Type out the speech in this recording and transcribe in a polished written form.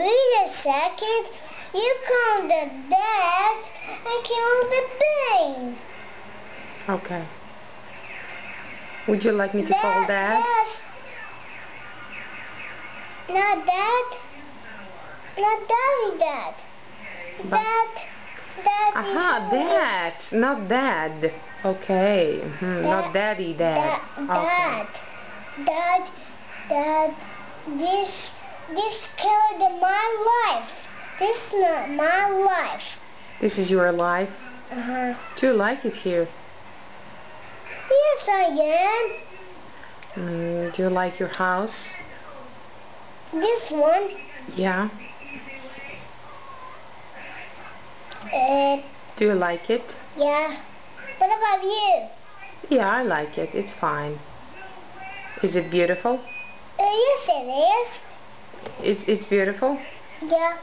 Wait a second. You call the dad and kill the bean. Okay. Would you like me to call Dad? Yes. Not Dad. Not Daddy, Dad. Dad. Aha, Dad, not Dad. Okay. Not Daddy, Dad. Dad. Okay. Dad. This killed my life. This is not my life. This is your life? Do you like it here? Yes, I am. Do you like your house? This one. Yeah. Do you like it? Yeah. What about you? Yeah, I like it. It's fine. Is it beautiful? Yes, it is. It's beautiful? Yeah.